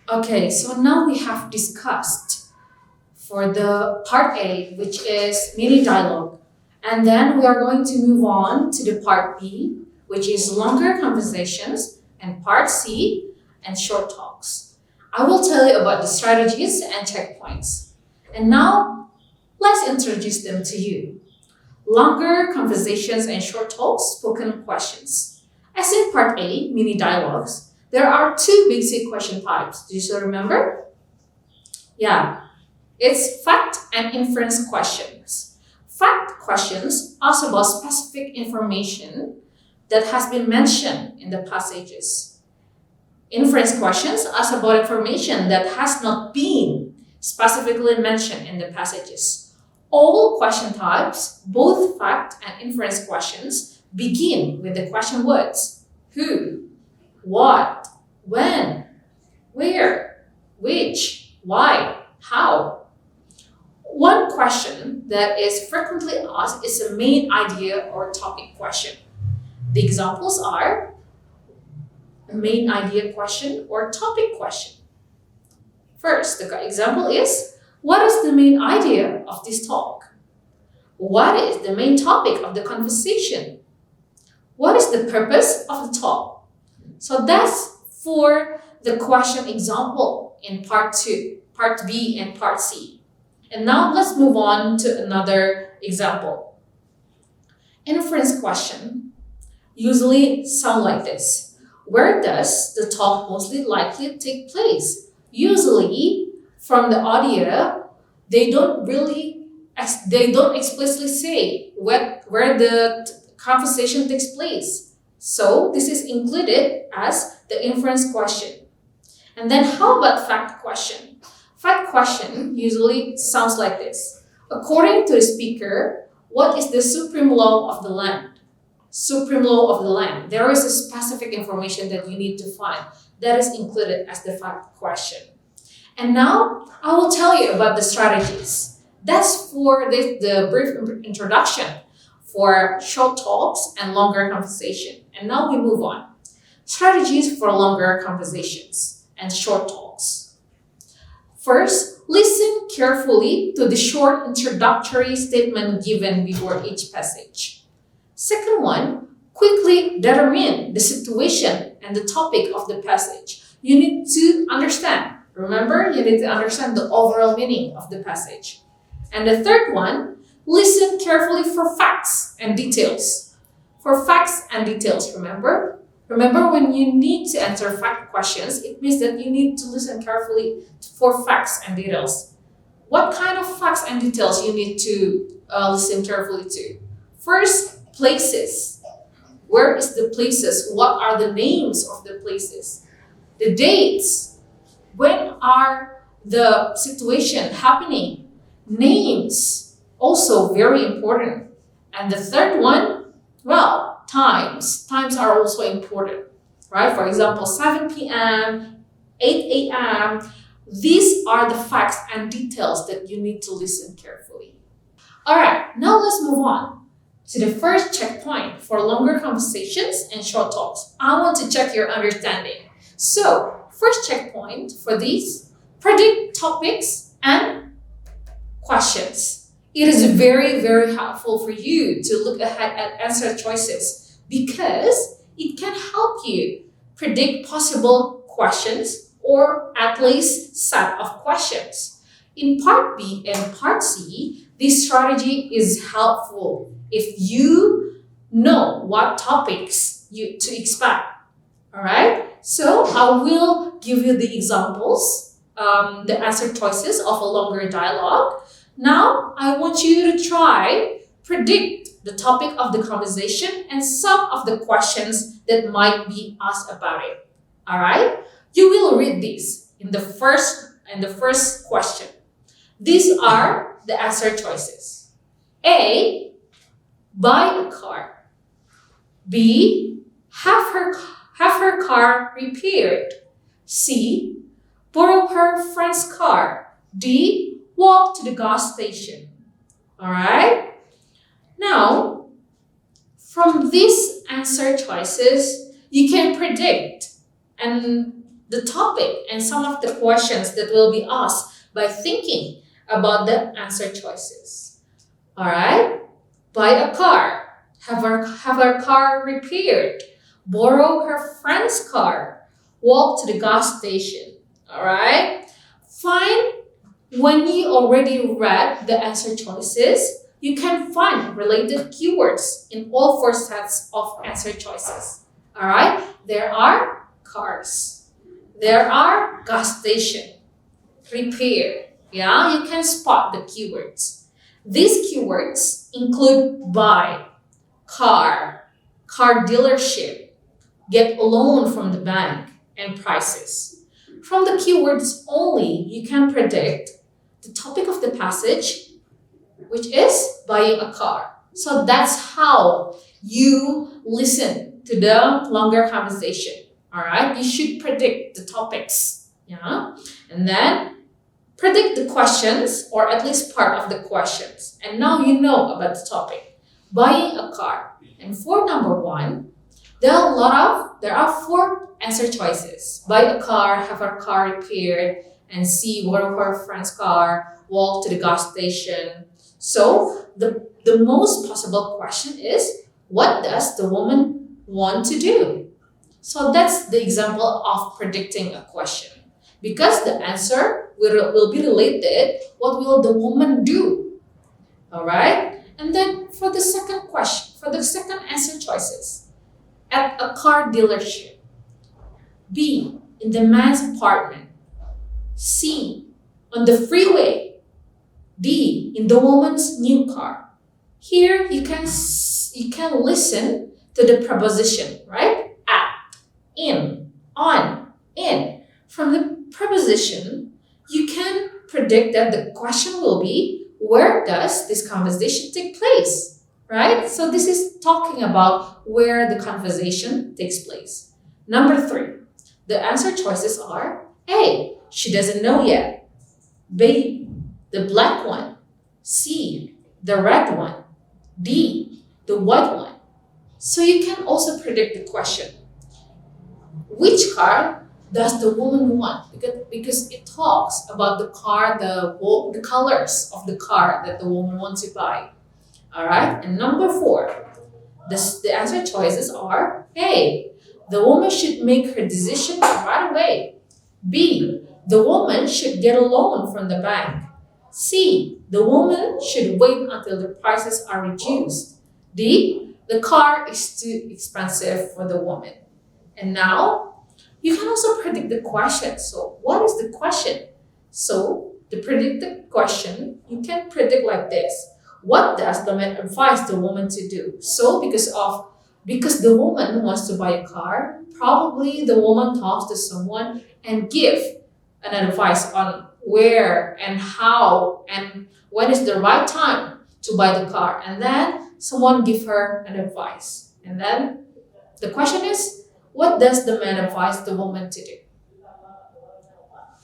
Okay, so now we have discussed for the part A, which is mini dialogue. And then we are going to move on to the part B, which is longer conversations, and part C, and short talks. I will tell you about the strategies and checkpoints. And now, let's introduce them to you. Longer conversations and short talks, spoken questions. As in part A, mini dialogues, there are two basic question types. Do you still remember? Yeah, it's fact and inference questions. Fact questions ask about specific information that has been mentioned in the passages. Inference questions ask about information that has not been specifically mentioned in the passages. All question types, both fact and inference questions, begin with the question words who, what, when, where, which, why, how. One question that is frequently asked is a main idea or topic question. The examples are a main idea question or topic question. First, the example is, what is the main idea of this talk? What is the main topic of the conversation? What is the purpose of the talk? So that's for the question example in part 2, part B and part C. And now let's move on to another example. Inference question usually sound like this. Where does the talk mostly likely take place? Usually, from the audio, they don't explicitly say where the conversation takes place. So this is included as the inference question. And then how about fact question? Fact question usually sounds like this. According to the speaker, what is the supreme law of the land? Supreme law of the land. There is a specific information that you need to find that is included as the fact question. And now I will tell you about the strategies. That's for the brief introduction for short talks and longer conversation. And now we move on. Strategies for longer conversations and short talks. First, listen carefully to the short introductory statement given before each passage. Second one, quickly determine the situation and the topic of the passage. You need to understand. Remember, you need to understand the overall meaning of the passage. And the third one, listen carefully for facts and details. For facts and details, remember? Remember, when you need to answer fact questions, it means that you need to listen carefully for facts and details. What kind of facts and details you need to listen carefully to? First, places. Where is the places? What are the names of the places? The dates. When are the situation happening? Names, also very important. And the third one, well, times. Times are also important, right? For example, 7 p.m., 8 a.m. These are the facts and details that you need to listen carefully. All right, now let's move on to the first checkpoint for longer conversations and short talks. I want to check your understanding. So, first checkpoint for these, predict topics and questions. It is very, very helpful for you to look ahead at answer choices because it can help you predict possible questions or at least set of questions. In part B and part C, this strategy is helpful if you know what topics to expect. All right? So I will give you the examples, the answer choices of a longer dialogue. Now, I want you to try predict the topic of the conversation and some of the questions that might be asked about it. All right? You will read these in the first question. These are the answer choices. A, buy a car. B, have her car repaired. C, borrow her friend's car. D, walk to the gas station. All right? Now, from these answer choices, you can predict and the topic and some of the questions that will be asked by thinking about the answer choices. Alright? Buy a car. Have her car repaired. Borrow her friend's car. Walk to the gas station. Alright? Fine. When you already read the answer choices, you can find related keywords in all 4 sets of answer choices. Alright? There are cars. There are gas station. Repair. Yeah, you can spot the keywords. These keywords include buy, car dealership, get a loan from the bank, and prices. From the keywords only, you can predict the topic of the passage, which is buying a car. So that's how you listen to the longer conversation. Alright, you should predict the topics. Yeah, and then predict the questions, or at least part of the questions. And now you know about the topic. Buying a car. And for number 1, there are 4 answer choices. Buy a car, have her car repaired, and see one of her friend's car, walk to the gas station. So the most possible question is, what does the woman want to do? So that's the example of predicting a question. Because the answer will be related, what will the woman do? Alright? And then for the second question, for the second answer choices, at a car dealership. B, in the man's apartment. C, on the freeway. D, in the woman's new car. Here you can listen to the preposition, right? At, in, on, in. From the preposition, you can predict that the question will be, where does this conversation take place? Right? So this is talking about where the conversation takes place. Number 3, the answer choices are A, she doesn't know yet. B, the black one. C, the red one. D, the white one. So you can also predict the question. Which car does the woman want? Because it talks about the car, the colors of the car that the woman wants to buy. Alright, and number 4, the answer choices are A, the woman should make her decision right away. B, the woman should get a loan from the bank. C, the woman should wait until the prices are reduced. D, the car is too expensive for the woman. And now, you can also predict the question. So, what is the question? So, to predict the question, you can predict like this. What does the man advise the woman to do? So, because the woman wants to buy a car, probably the woman talks to someone and give an advice on where and how and when is the right time to buy the car. And then someone give her an advice. And then the question is, what does the man advise the woman to do?